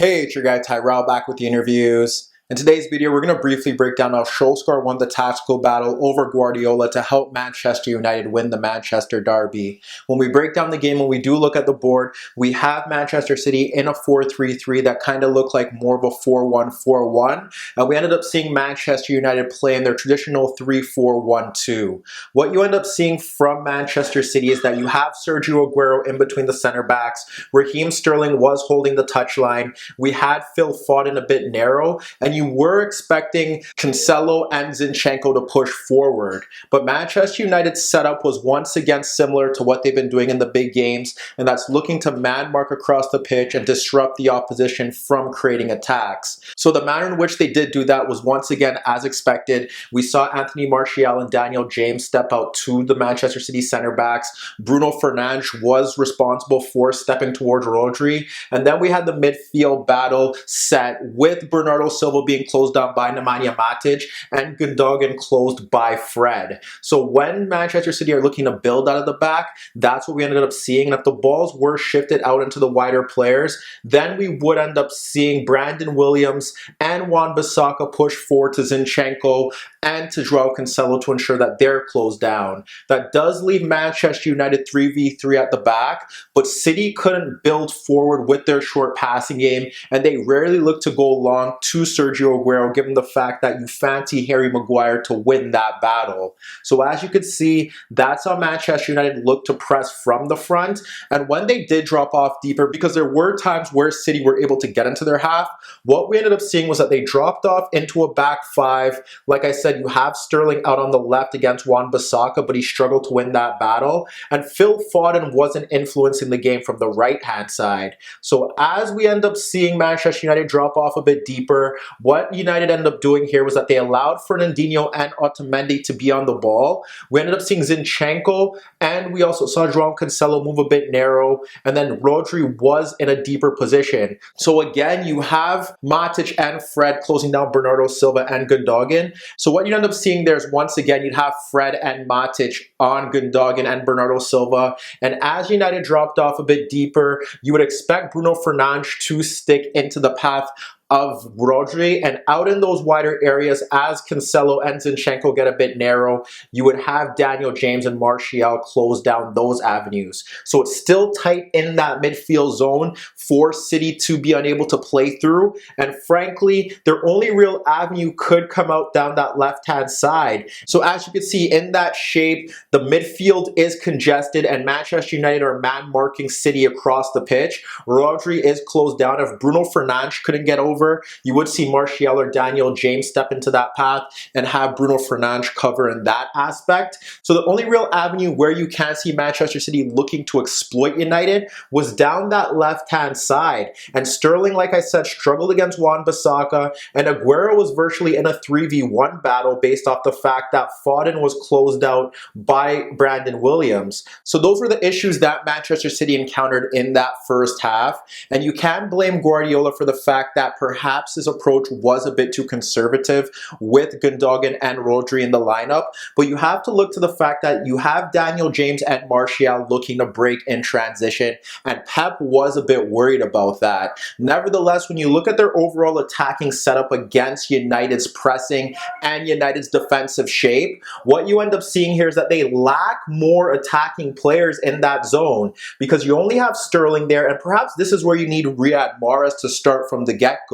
Hey, it's your guy Tyrrell back with the interviews. In today's video, we're going to briefly break down how Solskjaer won the tactical battle over Guardiola to help Manchester United win the Manchester Derby. When we break down the game, when we do look at the board, we have Manchester City in a 4-3-3 that kind of looked like more of a 4-1-4-1. And we ended up seeing Manchester United play in their traditional 3-4-1-2. What you end up seeing from Manchester City is that you have Sergio Aguero in between the center backs. Raheem Sterling was holding the touchline. We had Phil Foden a bit narrow, and you were expecting Cancelo and Zinchenko to push forward. But Manchester United's setup was once again similar to what they've been doing in the big games, and that's looking to man mark across the pitch and disrupt the opposition from creating attacks. So the manner in which they did do that was once again as expected. We saw Anthony Martial and Daniel James step out to the Manchester City center backs. Bruno Fernandes was responsible for stepping towards Rodri, and then we had the midfield battle set with Bernardo Silva being closed down by Nemanja Matic and Gundogan closed by Fred. So when Manchester City are looking to build out of the back, that's what we ended up seeing. And if the balls were shifted out into the wider players, then we would end up seeing Brandon Williams and Wan-Bissaka push forward to Zinchenko and to Joao Cancelo to ensure that they're closed down. That does leave Manchester United 3v3 at the back, but City couldn't build forward with their short passing game, and they rarely look to go long to Sergio Aguero, given the fact that you fancy Harry Maguire to win that battle. So as you can see, that's how Manchester United looked to press from the front, and when they did drop off deeper, because there were times where City were able to get into their half, what we ended up seeing was that they dropped off into a back five. Like I said, you have Sterling out on the left against Wan-Bissaka, but he struggled to win that battle. And Phil Foden wasn't influencing the game from the right-hand side. So as we end up seeing Manchester United drop off a bit deeper, what United ended up doing here was that they allowed Fernandinho and Otamendi to be on the ball. We ended up seeing Zinchenko, and we also saw Joao Cancelo move a bit narrow, and then Rodri was in a deeper position. So again, you have Matic and Fred closing down Bernardo Silva and Gundogan. So what you end up seeing there is, once again, you'd have Fred and Matic on Gundogan and Bernardo Silva. And as United dropped off a bit deeper, you would expect Bruno Fernandes to stick into the path of Rodri, and out in those wider areas, as Cancelo and Zinchenko get a bit narrow, you would have Daniel James and Martial close down those avenues. So it's still tight in that midfield zone for City to be unable to play through, and frankly, their only real avenue could come out down that left-hand side. So as you can see in that shape, the midfield is congested, and Manchester United are man-marking City across the pitch. Rodri is closed down. If Bruno Fernandes couldn't get over, you would see Martial or Daniel James step into that path and have Bruno Fernandes cover in that aspect. So the only real avenue where you can see Manchester City looking to exploit United was down that left-hand side. And Sterling, like I said, struggled against Wan-Bissaka, and Aguero was virtually in a 3v1 battle based off the fact that Foden was closed out by Brandon Williams. So those were the issues that Manchester City encountered in that first half. And you can blame Guardiola for the fact that perhaps his approach was a bit too conservative with Gundogan and Rodri in the lineup, but you have to look to the fact that you have Daniel James and Martial looking to break in transition, and Pep was a bit worried about that. Nevertheless, when you look at their overall attacking setup against United's pressing and United's defensive shape, what you end up seeing here is that they lack more attacking players in that zone, because you only have Sterling there, and perhaps this is where you need Riyad Mahrez to start from the get-go,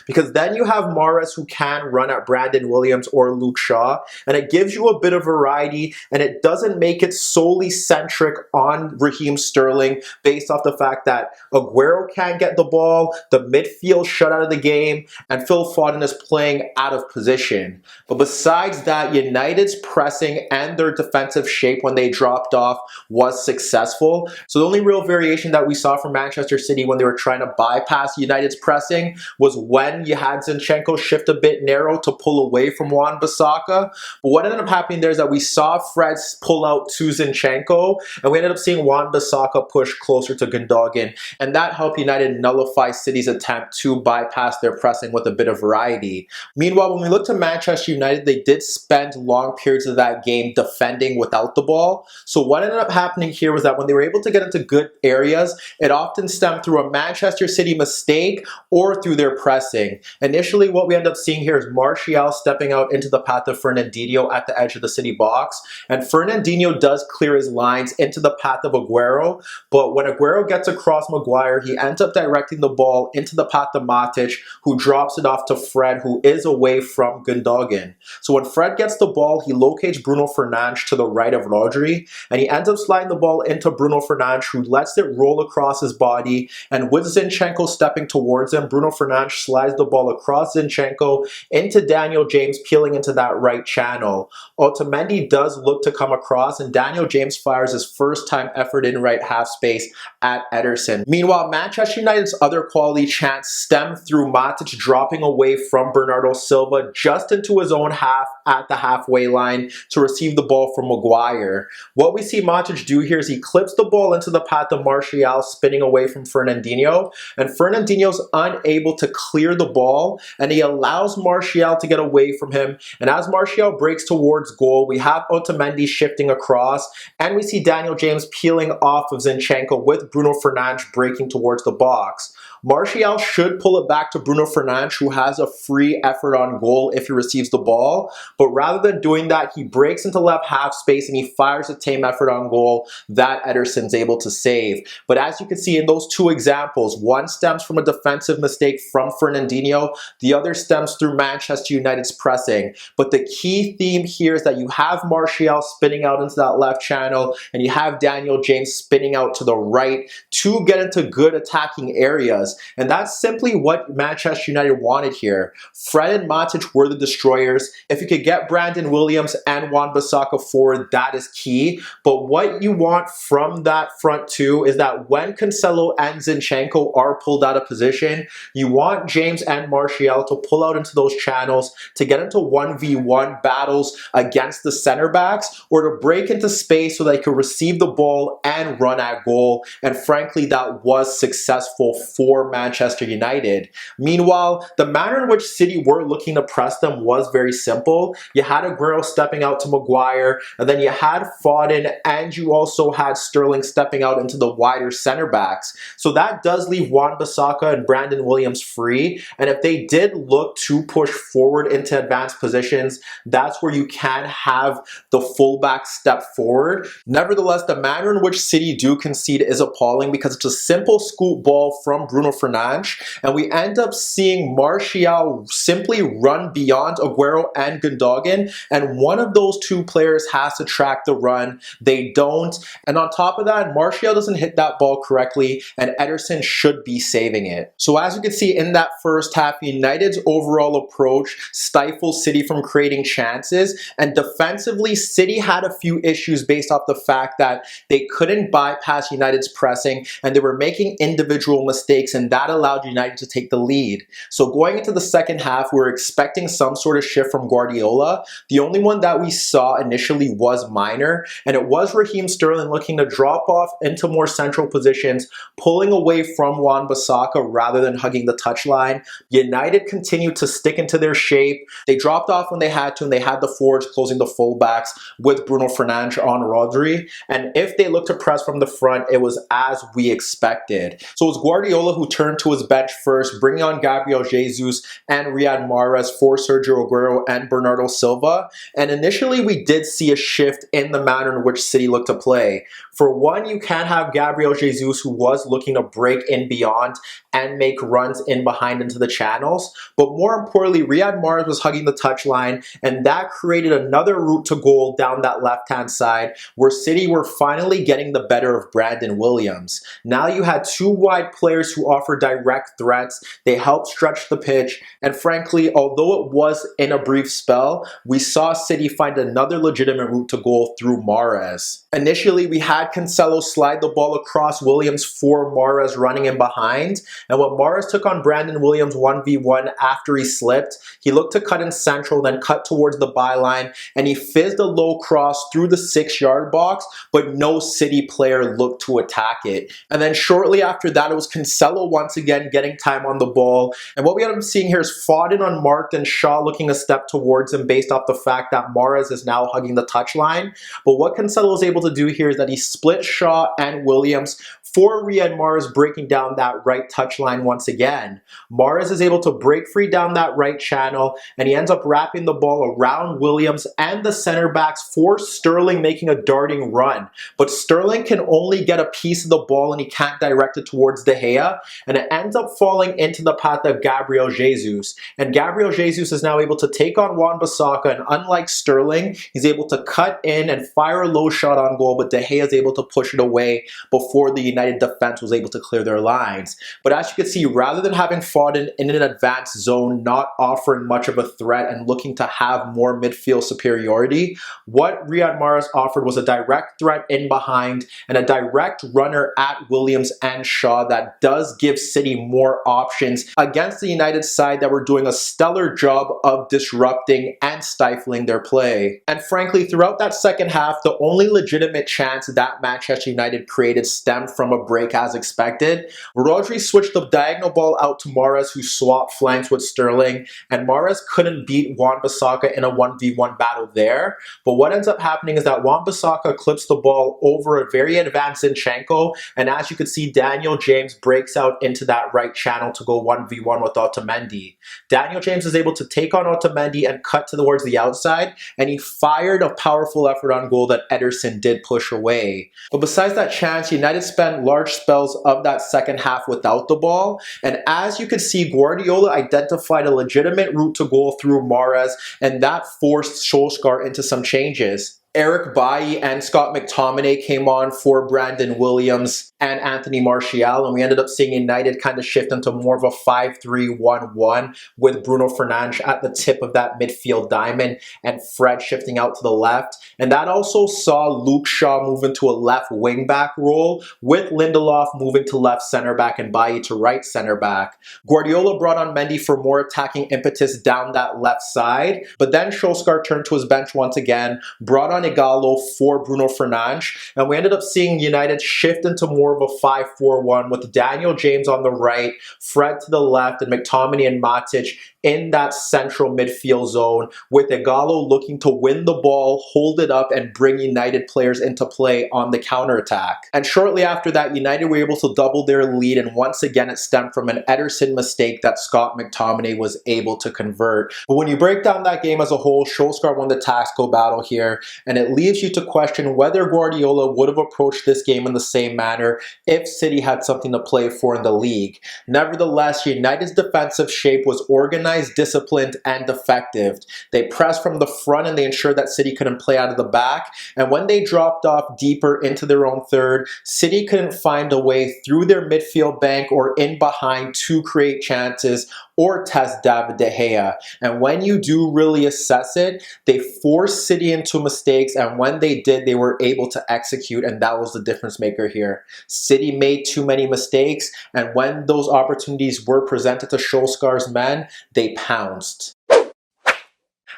because then you have Mahrez who can run at Brandon Williams or Luke Shaw, and it gives you a bit of variety, and it doesn't make it solely centric on Raheem Sterling based off the fact that Aguero can't get the ball, the midfield shut out of the game, and Phil Foden is playing out of position. But besides that, United's pressing and their defensive shape when they dropped off was successful. So the only real variation that we saw from Manchester City when they were trying to bypass United's pressing was when you had Zinchenko shift a bit narrow to pull away from Wan-Bissaka. But what ended up happening there is that we saw Fred pull out to Zinchenko, and we ended up seeing Wan-Bissaka push closer to Gundogan, and that helped United nullify City's attempt to bypass their pressing with a bit of variety. Meanwhile, when we look to Manchester United, they did spend long periods of that game defending without the ball. So what ended up happening here was that when they were able to get into good areas, it often stemmed through a Manchester City mistake or through their pressing. Initially, what we end up seeing here is Martial stepping out into the path of Fernandinho at the edge of the City box, and Fernandinho does clear his lines into the path of Aguero, but when Aguero gets across Maguire, he ends up directing the ball into the path of Matic, who drops it off to Fred, who is away from Gundogan. So when Fred gets the ball, he locates Bruno Fernandes to the right of Rodri, and he ends up sliding the ball into Bruno Fernandes, who lets it roll across his body, and with Zinchenko stepping towards him, Bruno Fernandes slides the ball across Zinchenko into Daniel James, peeling into that right channel. Otamendi does look to come across, and Daniel James fires his first time effort in right half space at Ederson. Meanwhile, Manchester United's other quality chance stemmed through Matic dropping away from Bernardo Silva just into his own half at the halfway line to receive the ball from Maguire. What we see Matic do here is he clips the ball into the path of Martial, spinning away from Fernandinho, and Fernandinho's unable to clear the ball, and he allows Martial to get away from him, and as Martial breaks towards goal, we have Otamendi shifting across, and we see Daniel James peeling off of Zinchenko with Bruno Fernandes breaking towards the box. Martial should pull it back to Bruno Fernandes, who has a free effort on goal if he receives the ball, but rather than doing that, he breaks into left half space and he fires a tame effort on goal that Ederson's able to save. But as you can see in those two examples, one stems from a defensive mistake from Fernandinho, the other stems through Manchester United's pressing. But the key theme here is that you have Martial spinning out into that left channel, and you have Daniel James spinning out to the right to get into good attacking areas. And that's simply what Manchester United wanted here. Fred and Matic were the destroyers. If you could get Brandon Williams and Wan-Bissaka forward, that is key. But what you want from that front two is that when Cancelo and Zinchenko are pulled out of position, you want James and Martial to pull out into those channels to get into 1v1 battles against the center backs, or to break into space so they could receive the ball and run at goal. And frankly, that was successful for Manchester United. Meanwhile, the manner in which City were looking to press them was very simple. You had Aguero stepping out to Maguire, and then you had Foden, and you also had Sterling stepping out into the wider center backs. So that does leave Wan-Bissaka and Brandon Williams free, and if they did look to push forward into advanced positions, that's where you can have the fullback step forward. Nevertheless, the manner in which City do concede is appalling because it's a simple scoop ball from Bruno Fernandes, and we end up seeing Martial simply run beyond Aguero and Gundogan, and one of those two players has to track the run. They don't, and on top of that, Martial doesn't hit that ball correctly, and Ederson should be saving it. So as you can see in that first half, United's overall approach stifled City from creating chances, and defensively, City had a few issues based off the fact that they couldn't bypass United's pressing, and they were making individual mistakes, and that allowed United to take the lead. So going into the second half, we were expecting some sort of shift from Guardiola. The only one that we saw initially was minor, and it was Raheem Sterling looking to drop off into more central positions, pulling away from Wan-Bissaka rather than hugging the touchline. United continued to stick into their shape. They dropped off when they had to, and they had the forwards closing the fullbacks with Bruno Fernandes on Rodri. And if they looked to press from the front, it was as we expected. So it was Guardiola who turned to his bench first, bringing on Gabriel Jesus and Riyad Mahrez for Sergio Aguero and Bernardo Silva. And initially, we did see a shift in the manner in which City looked to play. For one, you can have Gabriel Jesus, who was looking to break in beyond and make runs in behind into the channels. But more importantly, Riyad Mahrez was hugging the touchline, and that created another route to goal down that left-hand side, where City were finally getting the better of Brandon Williams. Now you had two wide players who offer direct threats. They helped stretch the pitch. And frankly, although it was in a brief spell, we saw City find another legitimate route to goal through Mahrez. Initially, we had Cancelo slide the ball across Williams for Mahrez running in behind. And when Mahrez took on Brandon Williams 1v1 after he slipped, he looked to cut in central, then cut towards the byline, and he fizzed a low cross through the 6-yard box, but no City player looked to attack it. And then shortly after that, it was Cancelo once again getting time on the ball. And what we ended up seeing here is Foden unmarked and Shaw looking a step towards him based off the fact that Mahrez is now hugging the touchline. But what Cancelo was able to do here is that he split Shaw and Williams for Riyad Mahrez breaking down that right touchline once again. Mahrez is able to break free down that right channel, and he ends up wrapping the ball around Williams and the center backs for Sterling making a darting run. But Sterling can only get a piece of the ball and he can't direct it towards De Gea, and it ends up falling into the path of Gabriel Jesus. And Gabriel Jesus is now able to take on Wan-Bissaka, and unlike Sterling, he's able to cut in and fire a low shot on goal, but De Gea is able to push it away before the United defense was able to clear their lines. But as you can see, rather than having Foden in an advanced zone, not offering much of a threat and looking to have more midfield superiority, what Riyad Mahrez offered was a direct threat in behind and a direct runner at Williams and Shaw that does give City more options against the United side that were doing a stellar job of disrupting and stifling their play. And frankly, throughout that second half, the only legitimate chance that Manchester United created stemmed from a break as expected. Rodri switched the diagonal ball out to Mahrez, who swapped flanks with Sterling, and Mahrez couldn't beat Wan-Bissaka in a 1v1 battle there. But what ends up happening is that Wan-Bissaka clips the ball over a very advanced Zinchenko, and as you can see, Daniel James breaks out into that right channel to go 1v1 with Otamendi. Daniel James is able to take on Otamendi and cut towards the outside, and he fired a powerful effort on goal that Ederson did push away. But besides that chance, United spent large spells of that second half without the ball, and as you can see, Guardiola identified a legitimate route to goal through Mahrez, and that forced Solskjaer into some changes. Eric Bailly and Scott McTominay came on for Brandon Williams and Anthony Martial, and we ended up seeing United kind of shift into more of a 5-3-1-1 with Bruno Fernandes at the tip of that midfield diamond and Fred shifting out to the left. And that also saw Luke Shaw move into a left wing-back role with Lindelof moving to left center-back and Bailly to right center-back. Guardiola brought on Mendy for more attacking impetus down that left side, but then Solskjaer turned to his bench once again, brought on Igalo for Bruno Fernandes, and we ended up seeing United shift into more of a 5-4-1 with Daniel James on the right, Fred to the left, and McTominay and Matic in that central midfield zone, with Igalo looking to win the ball, hold it up, and bring United players into play on the counterattack. And shortly after that, United were able to double their lead, and once again it stemmed from an Ederson mistake that Scott McTominay was able to convert. But when you break down that game as a whole, Solskjaer won the tactical battle here, and it leaves you to question whether Guardiola would have approached this game in the same manner if City had something to play for in the league. Nevertheless, United's defensive shape was organized, disciplined, and effective. They pressed from the front and they ensured that City couldn't play out of the back, and when they dropped off deeper into their own third, City couldn't find a way through their midfield bank or in behind to create chances or test David De Gea. And when you do really assess it, they forced City into mistakes, and when they did, they were able to execute, and that was the difference maker here. City made too many mistakes, and when those opportunities were presented to Solskjaer's men, they pounced.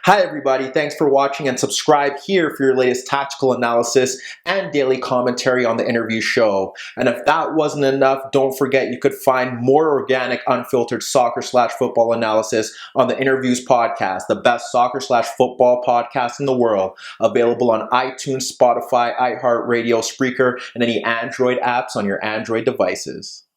Hi everybody, thanks for watching, and subscribe here for your latest tactical analysis and daily commentary on the InnerViews show. And if that wasn't enough, don't forget you could find more organic, unfiltered soccer/football analysis on the InnerViews podcast, the best soccer/football podcast in the world, available on iTunes, Spotify, iHeartRadio, Spreaker, and any Android apps on your Android devices.